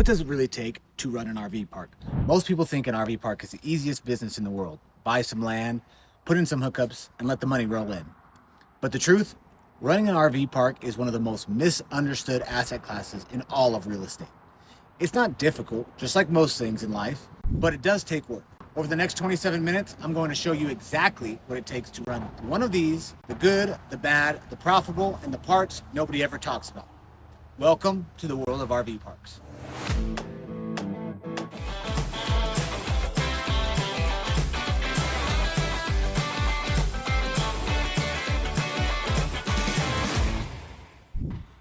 What does it really take to run an RV park? Most people think an RV park is the easiest business in the world. Buy some land, put in some hookups, and let the money roll in. But the truth, running an RV park is one of the most misunderstood asset classes in all of real estate. It's not difficult, just like most things in life, but it does take work. Over the next 27 minutes, I'm going to show you exactly what it takes to run one of these, the good, the bad, the profitable, and the parts nobody ever talks about. Welcome to the world of RV parks.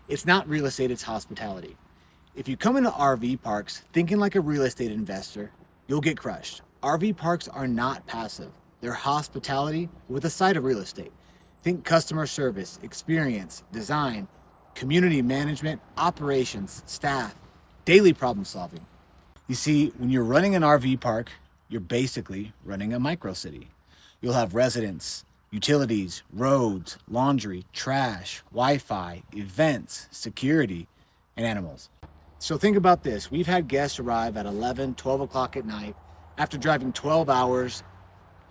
It's not real estate, it's hospitality. If you come into RV parks thinking like a real estate investor, you'll get crushed. RV parks are not passive. They're hospitality with a side of real estate. Think customer service, experience, design, community management, operations, staff, daily problem solving. You see, when you're running an RV park, you're basically running a micro city. You'll have residents, utilities, roads, laundry, trash, Wi-Fi, events, security, and animals. So think about this. We've had guests arrive at 11, 12 o'clock at night after driving 12 hours,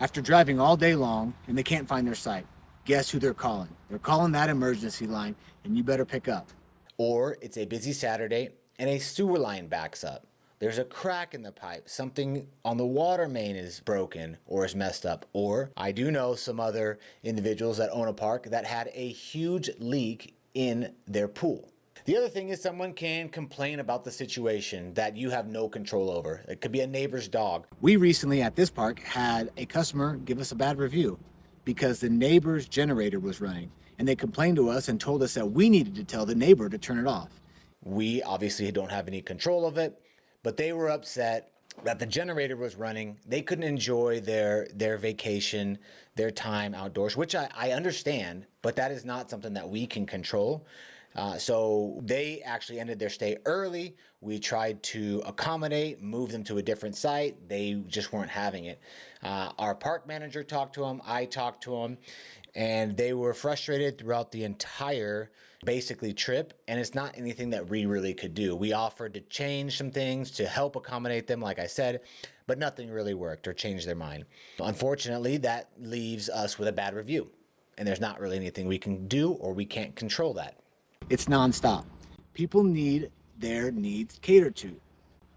after driving all day long, and they can't find their site. Guess who they're calling? They're calling that emergency line, and you better pick up. Or it's a busy Saturday and a sewer line backs up. There's a crack in the pipe, something on the water main is broken or is messed up. Or I do know some other individuals that own a park that had a huge leak in their pool. The other thing is someone can complain about the situation that you have no control over. It could be a neighbor's dog. We recently at this park had a customer give us a bad review because the neighbor's generator was running, and they complained to us and told us that we needed to tell the neighbor to turn it off. We obviously don't have any control of it, but they were upset that the generator was running. They couldn't enjoy their vacation, their time outdoors, which I understand, but that is not something that we can control. So they actually ended their stay early. We tried to accommodate, move them to a different site. They just weren't having it. Our park manager talked to them. I talked to them, and they were frustrated throughout the entire basically trip. And it's not anything that we really could do. We offered to change some things to help accommodate them, like I said, but nothing really worked or changed their mind. Unfortunately, that leaves us with a bad review, and there's not really anything we can do, or we can't control that. It's nonstop. People need their needs catered to.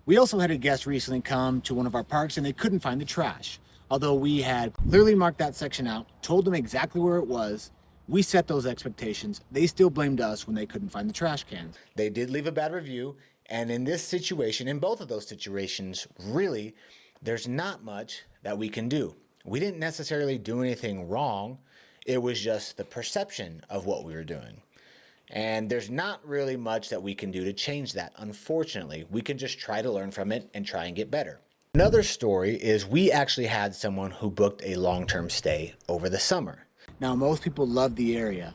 We also had a guest recently come to one of our parks and they couldn't find the trash. Although we had clearly marked that section out, told them exactly where it was, we set those expectations, they still blamed us when they couldn't find the trash cans. They did leave a bad review, and in this situation, in both of those situations, really, there's not much that we can do. We didn't necessarily do anything wrong. It was just the perception of what we were doing. And there's not really much that we can do to change that. Unfortunately, we can just try to learn from it and try and get better. Another story is we actually had someone who booked a long-term stay over the summer. Now, most people love the area,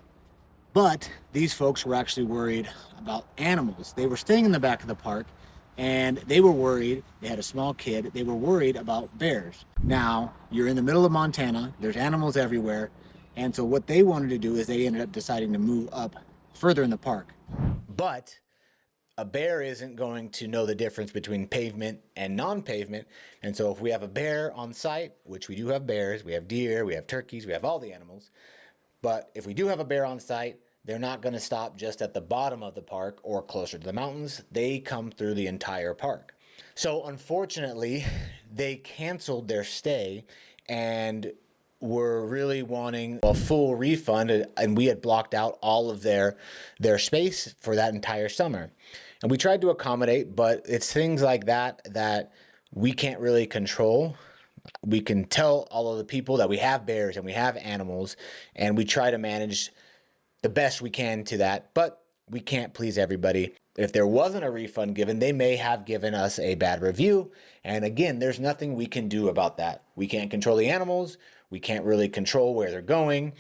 but these folks were actually worried about animals. They were staying in the back of the park, and they were worried. They had a small kid. They were worried about bears. Now, you're in the middle of Montana. There's animals everywhere. And so what they wanted to do is they ended up deciding to move up further in the park. But a bear isn't going to know the difference between pavement and non-pavement. And so if we have a bear on site, which we do have bears, we have deer, we have turkeys, we have all the animals. But if we do have a bear on site, they're not going to stop just at the bottom of the park or closer to the mountains. They come through the entire park. So unfortunately, they canceled their stay and were really wanting a full refund, and we had blocked out all of their space for that entire summer. And we tried to accommodate, but it's things like that that we can't really control. We can tell all of the people that we have bears and we have animals, and we try to manage the best we can to that, but we can't please everybody. If there wasn't a refund given, they may have given us a bad review. And again, there's nothing we can do about that. We can't control the animals. We can't really control where they're going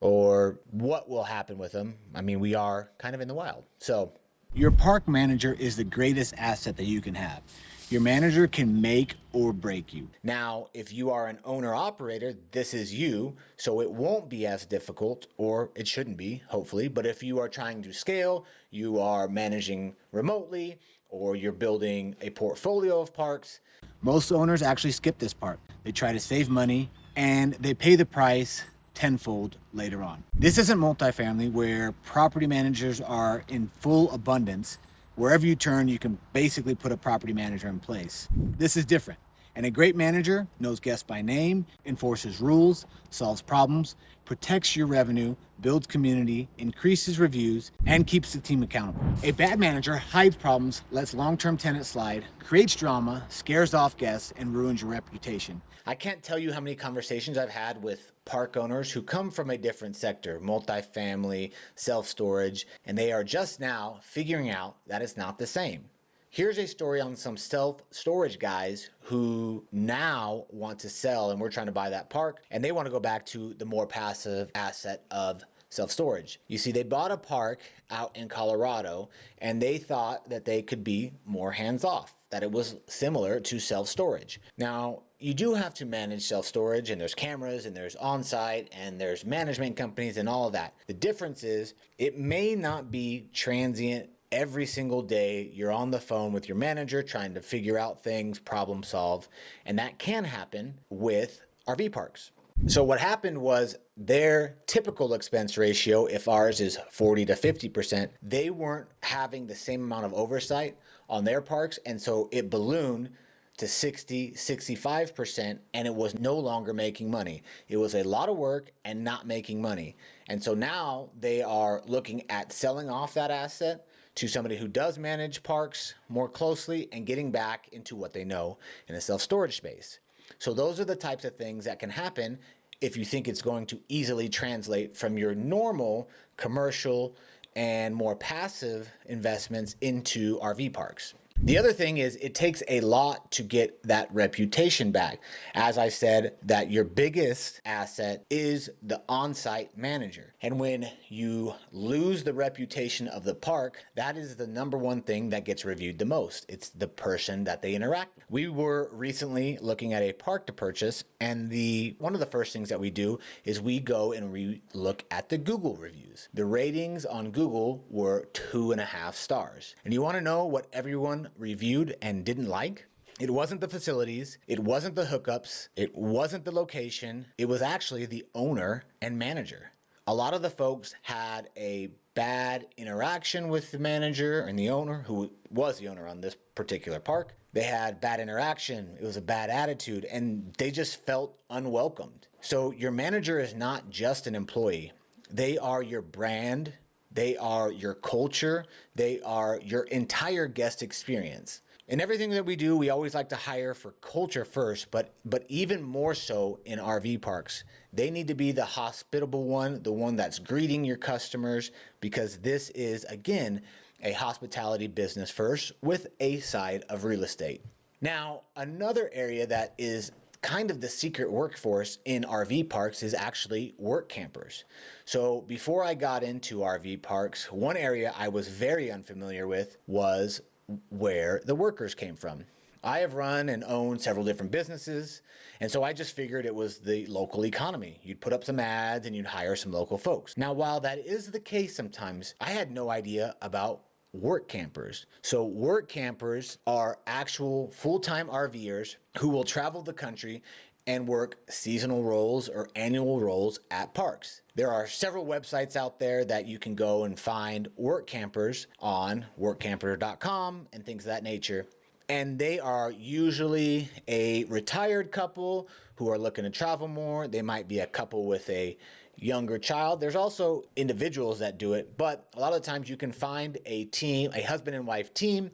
or what will happen with them. I mean, we are kind of in the wild. So your park manager is the greatest asset that you can have. Your manager can make or break you. Now, if you are an owner-operator, this is you, so it won't be as difficult, or it shouldn't be, hopefully. But if you are trying to scale, you are managing remotely, or you're building a portfolio of parks. Most owners actually skip this part. They try to save money and they pay the price tenfold later on. This isn't multifamily where property managers are in full abundance. Wherever you turn, you can basically put a property manager in place. This is different. And a great manager knows guests by name, enforces rules, solves problems, protects your revenue, builds community, increases reviews, and keeps the team accountable. A bad manager hides problems, lets long-term tenants slide, creates drama, scares off guests, and ruins your reputation. I can't tell you how many conversations I've had with park owners who come from a different sector, multifamily, self-storage, and they are just now figuring out that it's not the same. Here's a story on some self-storage guys who now want to sell, and we're trying to buy that park, and they want to go back to the more passive asset of self-storage. You see, they bought a park out in Colorado, and they thought that they could be more hands-off, that it was similar to self-storage. Now, you do have to manage self-storage, and there's cameras, and there's on-site, and there's management companies, and all of that. The difference is it may not be transient. Every single day, you're on the phone with your manager trying to figure out things, problem solve, and that can happen with RV parks. So what happened was their typical expense ratio, if ours is 40 to 50%, they weren't having the same amount of oversight on their parks, and so it ballooned to 60, 65%, and it was no longer making money. It was a lot of work and not making money. And so now they are looking at selling off that asset to somebody who does manage parks more closely and getting back into what they know in a self-storage space. So those are the types of things that can happen if you think it's going to easily translate from your normal commercial and more passive investments into RV parks. The other thing is it takes a lot to get that reputation back. As I said, that your biggest asset is the on-site manager. And when you lose the reputation of the park, that is the number one thing that gets reviewed the most. It's the person that they interact with. We were recently looking at a park to purchase, and one of the first things that we do is we go and we look at the Google reviews. The ratings on Google were 2.5 stars. And you want to know what everyone reviewed and didn't like? It wasn't the facilities, it wasn't the hookups, it wasn't the location, it was actually the owner and manager. A lot of the folks had a bad interaction with the manager and the owner, who was the owner on this particular park. They had bad interaction, it was a bad attitude, and they just felt unwelcomed. So your manager is not just an employee. They are your brand, they are your culture, they are your entire guest experience. In everything that we do, we always like to hire for culture first, but even more so in RV parks. They need to be the hospitable one, the one that's greeting your customers, because this is, again, a hospitality business first with a side of real estate. Now, another area that is kind of the secret workforce in RV parks is actually work campers. So before I got into RV parks, one area I was very unfamiliar with was where the workers came from. I have run and owned several different businesses, and so I just figured it was the local economy. You'd put up some ads and you'd hire some local folks. Now, while that is the case sometimes, I had no idea about work campers. So work campers are actual full-time RVers who will travel the country and work seasonal roles or annual roles at parks. There are several websites out there that you can go and find work campers on, workcamper.com and things of that nature. And they are usually a retired couple who are looking to travel more. They might be a couple with a younger child. There's also individuals that do it, but a lot of the times you can find a team, a husband and wife team,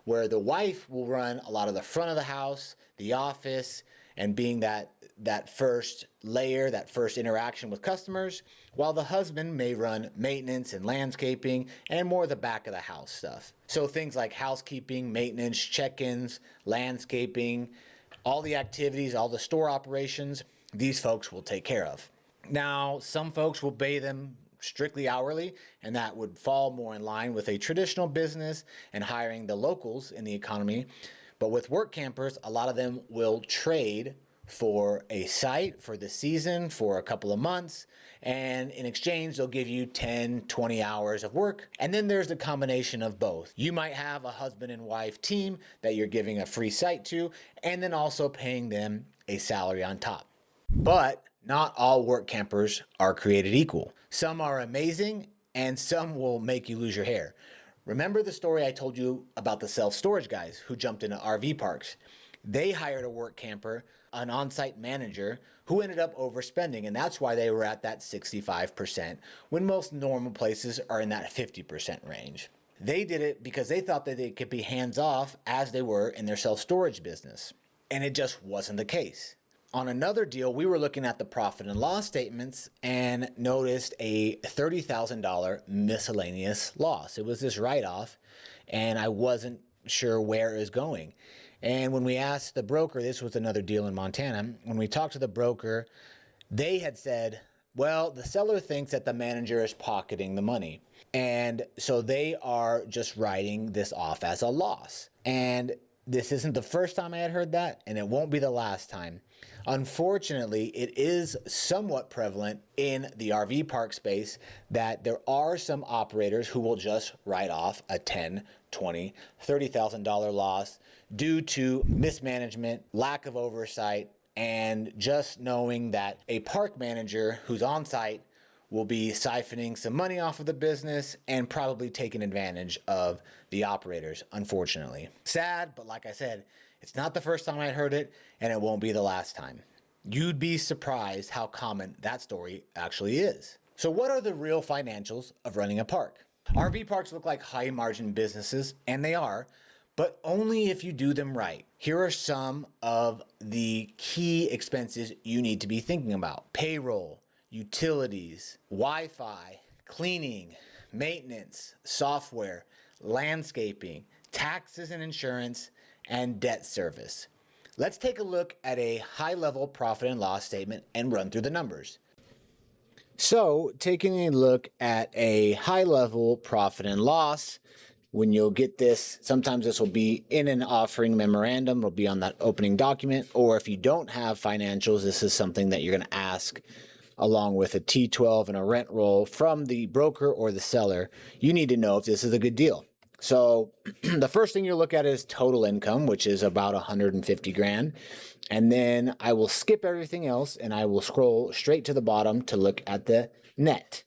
where the wife will run a lot of the front of the house, the office, and being that first layer, that first interaction with customers, while the husband may run maintenance and landscaping and more of the back of the house stuff. So things like housekeeping, maintenance, check-ins, landscaping, all the activities, all the store operations, these folks will take care of. Now, some folks will pay them strictly hourly, and that would fall more in line with a traditional business and hiring the locals in the economy. But with work campers, a lot of them will trade for a site, for the season, for a couple of months. And in exchange, they'll give you 10, 20 hours of work. And then there's the combination of both. You might have a husband and wife team that you're giving a free site to, and then also paying them a salary on top. But not all work campers are created equal. Some are amazing, and some will make you lose your hair. Remember the story I told you about the self-storage guys who jumped into RV parks? They hired a work camper, an on-site manager, who ended up overspending, and that's why they were at that 65% when most normal places are in that 50% range. They did it because they thought that they could be hands-off as they were in their self-storage business, and it just wasn't the case. On another deal, we were looking at the profit and loss statements and noticed a $30,000 miscellaneous loss. It was this write-off, and I wasn't sure where it was going. And when we asked the broker, this was another deal in Montana, when we talked to the broker, they had said, well, the seller thinks that the manager is pocketing the money. And so they are just writing this off as a loss. And this isn't the first time I had heard that, and it won't be the last time. Unfortunately, it is somewhat prevalent in the RV park space that there are some operators who will just write off a $10, $20, $30,000 loss due to mismanagement, lack of oversight, and just knowing that a park manager who's on site will be siphoning some money off of the business and probably taking advantage of the operators, unfortunately. Sad, but like I said, it's not the first time I heard it, and it won't be the last time. You'd be surprised how common that story actually is. So what are the real financials of running a park? RV parks look like high margin businesses, and they are, but only if you do them right. Here are some of the key expenses you need to be thinking about. Payroll, utilities, Wi-Fi, cleaning, maintenance, software, landscaping, taxes and insurance, and debt service. Let's take a look at a high-level profit and loss statement and run through the numbers. So, taking a look at a high-level profit and loss, when you'll get this, sometimes this will be in an offering memorandum, it'll be on that opening document, or if you don't have financials, this is something that you're going to ask along with a T12 and a rent roll from the broker or the seller. You need to know if this is a good deal. So the first thing you look at is total income, which is about 150 grand. And then I will skip everything else and I will scroll straight to the bottom to look at the net.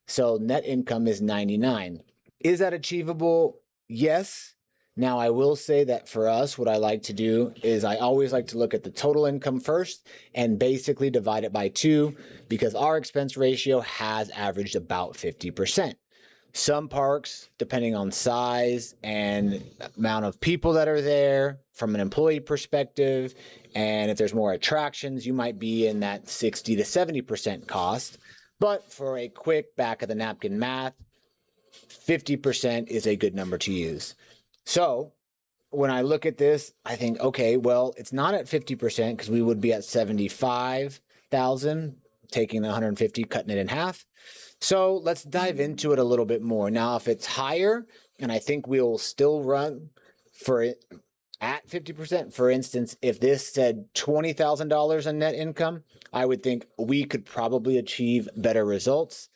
So net income is 99. Is that achievable? Yes. Now, I will say that for us, what I like to do is I always like to look at the total income first and basically divide it by 2 because our expense ratio has averaged about 50%. Some parks, depending on size and amount of people that are there from an employee perspective, and if there's more attractions, you might be in that 60 to 70% cost. But for a quick back of the napkin math, 50% is a good number to use. So when I look at this, I think, okay, well, it's not at 50% because we would be at 75,000, taking the 150, cutting it in half. So let's dive into it a little bit more. Now, if it's higher, and I think we'll still run for it at 50%, for instance, if this said $20,000 in net income, I would think we could probably achieve better results.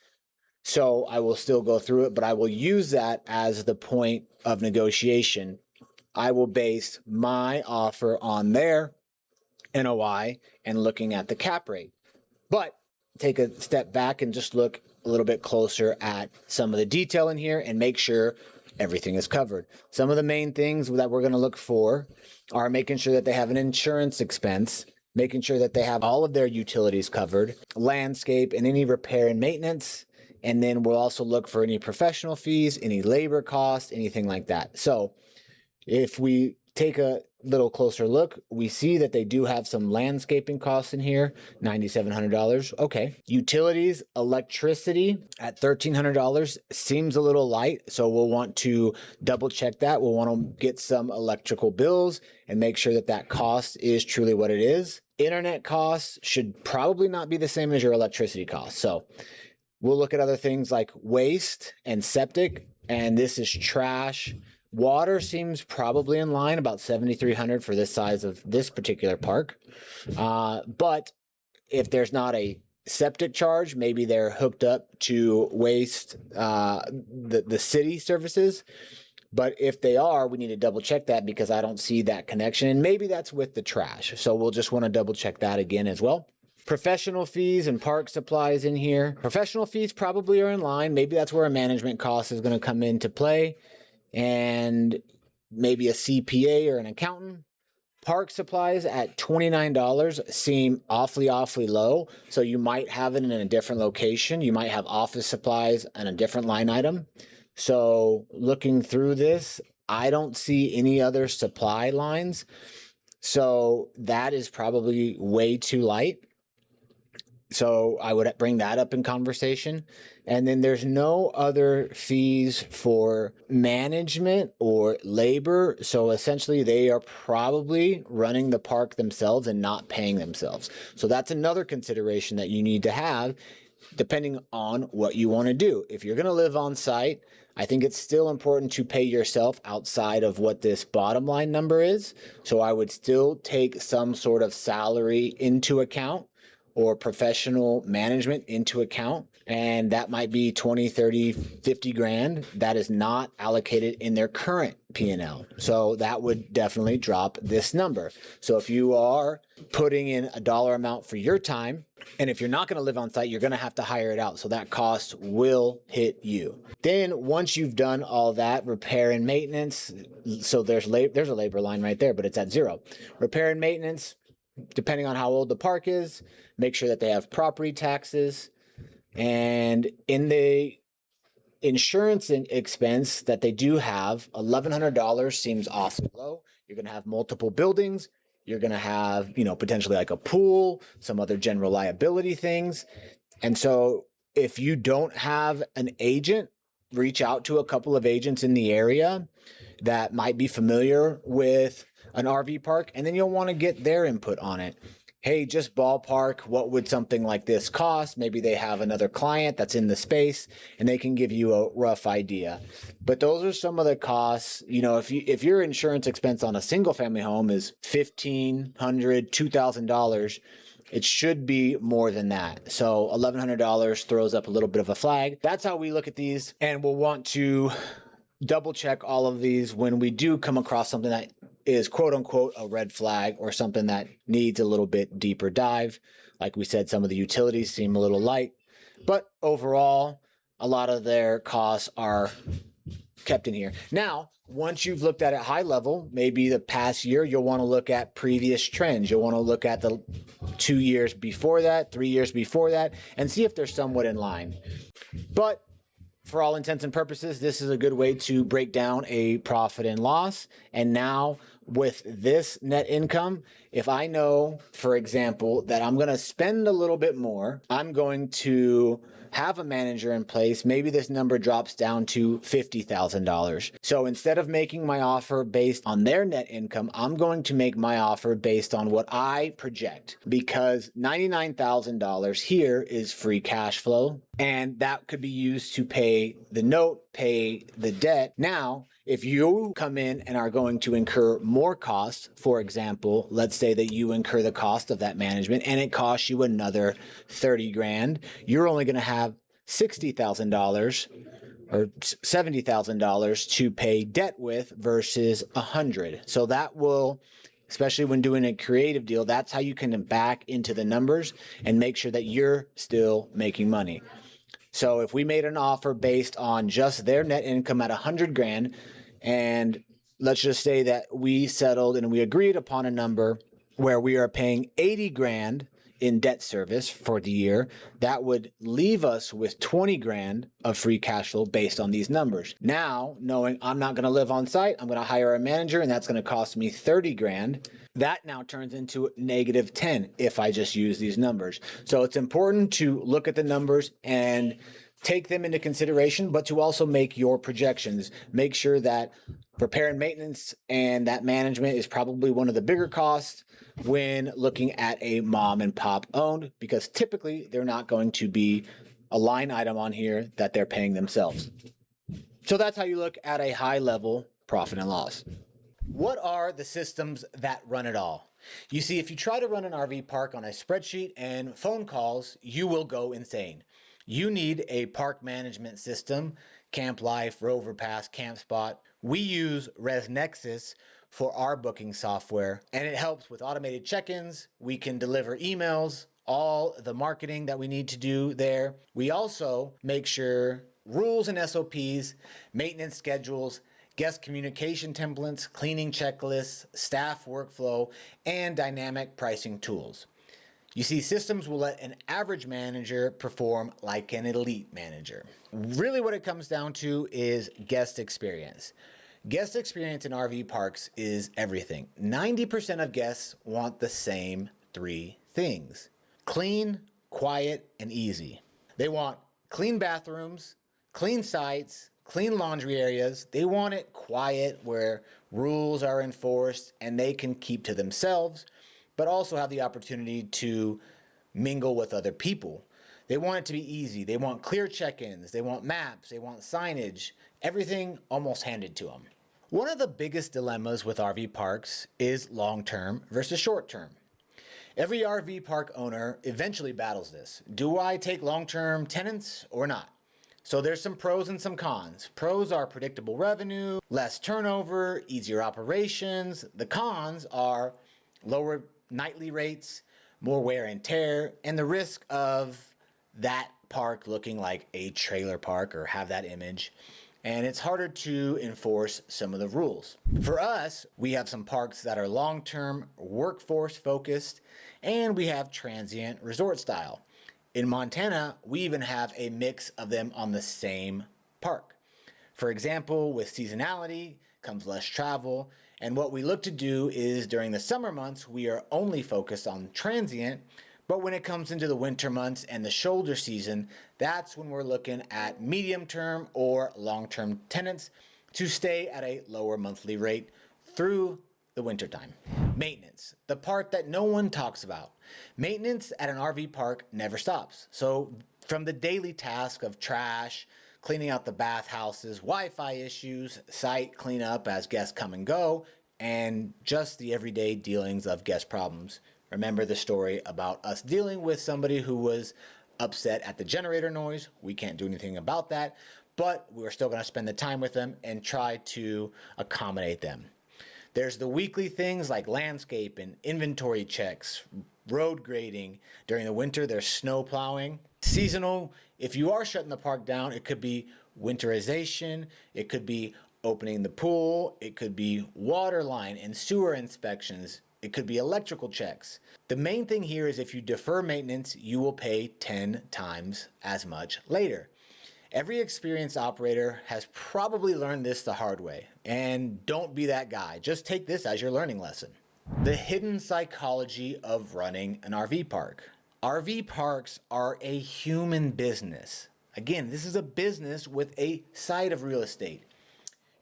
So I will still go through it, but I will use that as the point of negotiation. I will base my offer on their NOI and looking at the cap rate. But take a step back and just look a little bit closer at some of the detail in here and make sure everything is covered. Some of the main things that we're going to look for are making sure that they have an insurance expense, making sure that they have all of their utilities covered, landscape and any repair and maintenance. And then we'll also look for any professional fees, any labor costs, anything like that. So if we take a little closer look, we see that they do have some landscaping costs in here, $9,700. Okay. Utilities, electricity at $1,300 seems a little light. So we'll want to double check that. We'll want to get some electrical bills and make sure that that cost is truly what it is. Internet costs should probably not be the same as your electricity costs. So we'll look at other things like waste and septic, and this is trash, Water seems probably in line, about $7,300 for this size of this particular park. But if there's not a septic charge, maybe they're hooked up to waste the city services. But if they are, we need to double check that because I don't see that connection. And maybe that's with the trash. So we'll just want to double check that again as well. Professional fees and park supplies in here. Professional fees probably are in line. Maybe that's where a management cost is going to come into play. And maybe a CPA or an accountant. Park supplies at $29 seem awfully low. So you might have it in a different location. You might have office supplies and a different line item. So looking through this, I don't see any other supply lines. So that is probably way too light. So I would bring that up in conversation. And then there's no other fees for management or labor. So essentially they are probably running the park themselves and not paying themselves. So that's another consideration that you need to have depending on what you want to do. If you're going to live on site, I think it's still important to pay yourself outside of what this bottom line number is. So I would still take some sort of salary into account or professional management into account. And that might be 20, 30, 50 grand that is not allocated in their current P&L. So that would definitely drop this number. So if you are putting in a dollar amount for your time, and if you're not going to live on site, you're going to have to hire it out. So that cost will hit you. Then once you've done all that, repair and maintenance. So there's a labor line right there, but it's at zero. Repair and maintenance, depending on how old the park is, make sure that they have property taxes. And in the insurance expense that they do have, $1,100 seems awfully low. You're going to have multiple buildings. You're going to have, potentially like a pool, some other general liability things. And so if you don't have an agent, reach out to a couple of agents in the area that might be familiar with an RV park, and then you'll want to get their input on it. Hey, just ballpark, what would something like this cost? Maybe they have another client that's in the space and they can give you a rough idea. But those are some of the costs. If your insurance expense on a single family home is $1,500, $2,000, it should be more than that. So $1,100 throws up a little bit of a flag. That's how we look at these, and we'll want to double check all of these when we do come across something that is quote unquote a red flag or something that needs a little bit deeper dive. Like we said, some of the utilities seem a little light, but overall, a lot of their costs are kept in here. Now, once you've looked at it high level, maybe the past year, you'll want to look at previous trends. You'll want to look at the 2 years before that, 3 years before that, and see if they're somewhat in line. But for all intents and purposes, this is a good way to break down a profit and loss. And now with this net income, if I know, for example, that I'm going to spend a little bit more, I'm going to have a manager in place. Maybe this number drops down to $50,000. So instead of making my offer based on their net income, I'm going to make my offer based on what I project, because $99,000 here is free cash flow. And that could be used to pay the note, pay the debt. Now, if you come in and are going to incur more costs, for example, let's say that you incur the cost of that management and it costs you another 30 grand, you're only going to have $60,000 or $70,000 to pay debt with versus 100. So that will, especially when doing a creative deal, that's how you can back into the numbers and make sure that you're still making money. So if we made an offer based on just their net income at 100 grand, and let's just say that we settled and we agreed upon a number where we are paying 80 grand in debt service for the year, that would leave us with 20 grand of free cash flow based on these numbers. Now, knowing I'm not going to live on site, I'm going to hire a manager and that's going to cost me 30 grand. That now turns into negative 10 if I just use these numbers. So it's important to look at the numbers and take them into consideration, but to also make your projections. Make sure that repair and maintenance and that management is probably one of the bigger costs when looking at a mom and pop owned, because typically they're not going to be a line item on here that they're paying themselves. So that's how you look at a high level profit and loss. What are the systems that run it all? You see, if you try to run an RV park on a spreadsheet and phone calls, you will go insane. You need a park management system, Camp Life, Rover Pass, CampSpot. We use ResNexus for our booking software, and it helps with automated check-ins. We can deliver emails, all the marketing that we need to do there. We also make sure rules and SOPs, maintenance schedules, guest communication templates, cleaning checklists, staff workflow, and dynamic pricing tools. You see, systems will let an average manager perform like an elite manager. Really what it comes down to is guest experience. Guest experience in RV parks is everything. 90% of guests want the same three things: clean, quiet, and easy. They want clean bathrooms, clean sites, clean laundry areas. They want it quiet where rules are enforced and they can keep to themselves, but also have the opportunity to mingle with other people. They want it to be easy. They want clear check-ins. They want maps. They want signage. Everything almost handed to them. One of the biggest dilemmas with RV parks is long-term versus short-term. Every RV park owner eventually battles this. Do I take long-term tenants or not? So there's some pros and some cons. Pros are predictable revenue, less turnover, easier operations. The cons are lower nightly rates, more wear and tear, and the risk of that park looking like a trailer park or have that image. And it's harder to enforce some of the rules. For us, we have some parks that are long-term, workforce focused, and we have transient resort style. In Montana, we even have a mix of them on the same park. For example, with seasonality comes less travel, and what we look to do is during the summer months, we are only focused on transient, but when it comes into the winter months and the shoulder season, that's when we're looking at medium-term or long-term tenants to stay at a lower monthly rate through the wintertime. Maintenance, the part that no one talks about. Maintenance at an RV park never stops. So from the daily task of trash, cleaning out the bathhouses, Wi-Fi issues, site cleanup as guests come and go, and just the everyday dealings of guest problems. Remember the story about us dealing with somebody who was upset at the generator noise. We can't do anything about that, but we're still going to spend the time with them and try to accommodate them. There's the weekly things like landscape and inventory checks, road grading. During the winter, there's snow plowing. Seasonal, if you are shutting the park down, it could be winterization, it could be opening the pool, it could be water line and sewer inspections, it could be electrical checks. The main thing here is if you defer maintenance, you will pay 10 times as much later. Every experienced operator has probably learned this the hard way, and don't be that guy. Just take this as your learning lesson. The hidden psychology of running an RV park. RV parks are a human business. Again, this is a business with a side of real estate.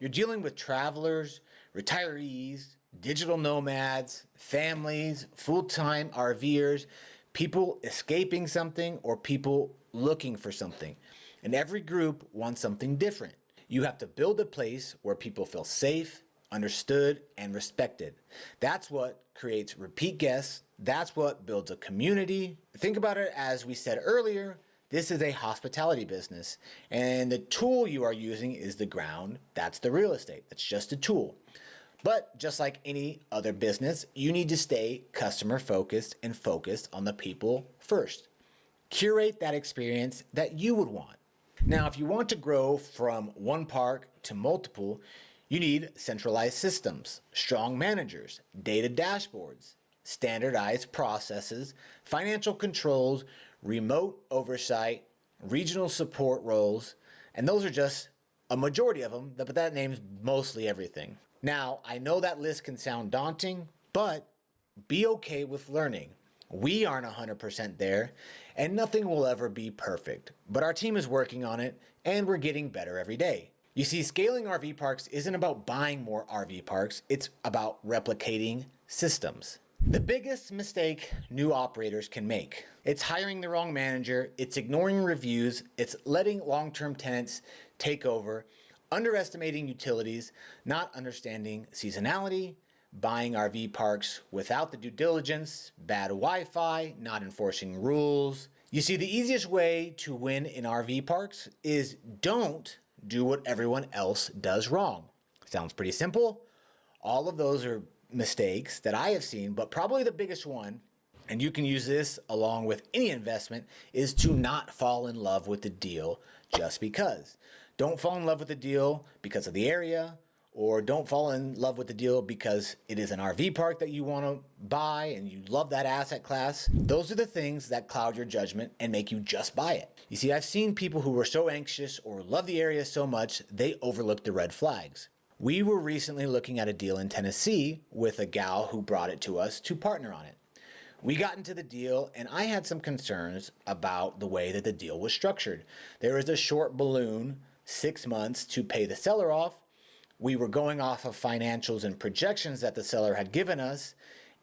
You're dealing with travelers, retirees, digital nomads, families, full-time RVers, people escaping something or people looking for something. And every group wants something different. You have to build a place where people feel safe, understood, and respected. That's what creates repeat guests. That's what builds a community. Think about it as we said earlier, this is a hospitality business. And the tool you are using is the ground. That's the real estate. That's just a tool. But just like any other business, you need to stay customer focused and focused on the people first. Curate that experience that you would want. Now, if you want to grow from one park to multiple, you need centralized systems, strong managers, data dashboards, standardized processes, financial controls, remote oversight, regional support roles, and those are just a majority of them, but that names mostly everything. Now, I know that list can sound daunting, but be okay with learning. We aren't 100% there, and nothing will ever be perfect, but our team is working on it, and we're getting better every day. You see, scaling RV parks isn't about buying more RV parks, it's about replicating systems. The biggest mistake new operators can make, it's hiring the wrong manager, it's ignoring reviews, it's letting long-term tenants take over, Underestimating utilities, not understanding seasonality, buying RV parks without the due diligence, bad Wi-Fi, not enforcing rules. You see, the easiest way to win in RV parks is don't do what everyone else does wrong. Sounds pretty simple. All of those are mistakes that I have seen, but probably the biggest one, and you can use this along with any investment, is to not fall in love with the deal just because. Don't fall in love with the deal because of the area, or don't fall in love with the deal because it is an RV park that you want to buy and you love that asset class. Those are the things that cloud your judgment and make you just buy it. You see, I've seen people who were so anxious or love the area so much, they overlooked the red flags. We were recently looking at a deal in Tennessee with a gal who brought it to us to partner on it. We got into the deal, and I had some concerns about the way that the deal was structured. There was a short balloon, 6 months to pay the seller off. We were going off of financials and projections that the seller had given us,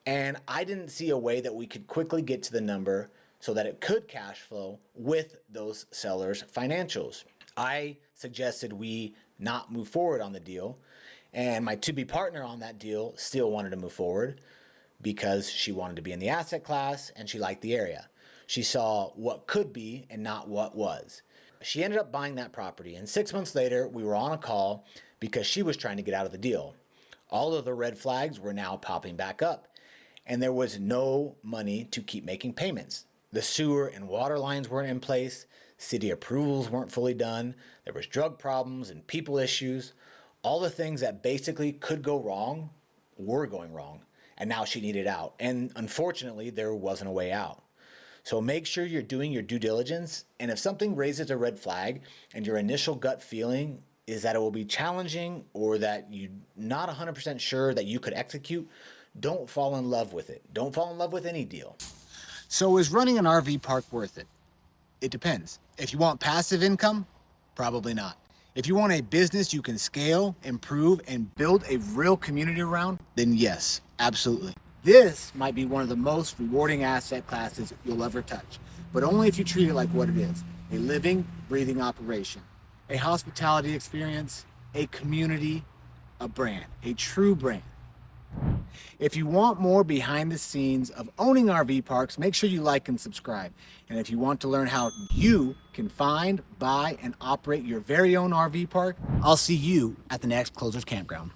and I didn't see a way that we could quickly get to the number so that it could cash flow with those sellers' financials. I suggested we not move forward on the deal, and my to-be partner on that deal still wanted to move forward because she wanted to be in the asset class and she liked the area. She saw what could be and not what was. She ended up buying that property, and 6 months later, we were on a call because she was trying to get out of the deal. All of the red flags were now popping back up, and there was no money to keep making payments. The sewer and water lines weren't in place, city approvals weren't fully done, there was drug problems and people issues. All the things that basically could go wrong were going wrong, and now she needed out. And unfortunately, there wasn't a way out. So make sure you're doing your due diligence, and if something raises a red flag and your initial gut feeling is that it will be challenging or that you're not 100% sure that you could execute, don't fall in love with it. Don't fall in love with any deal. So is running an RV park worth it? It depends. If you want passive income, probably not. If you want a business you can scale, improve, and build a real community around, then yes, absolutely. This might be one of the most rewarding asset classes you'll ever touch, but only if you treat it like what it is, a living, breathing operation, a hospitality experience, a community, a brand, a true brand. If you want more behind the scenes of owning RV parks, make sure you like and subscribe. And if you want to learn how you can find, buy, and operate your very own RV park, I'll see you at the next Closers Campground.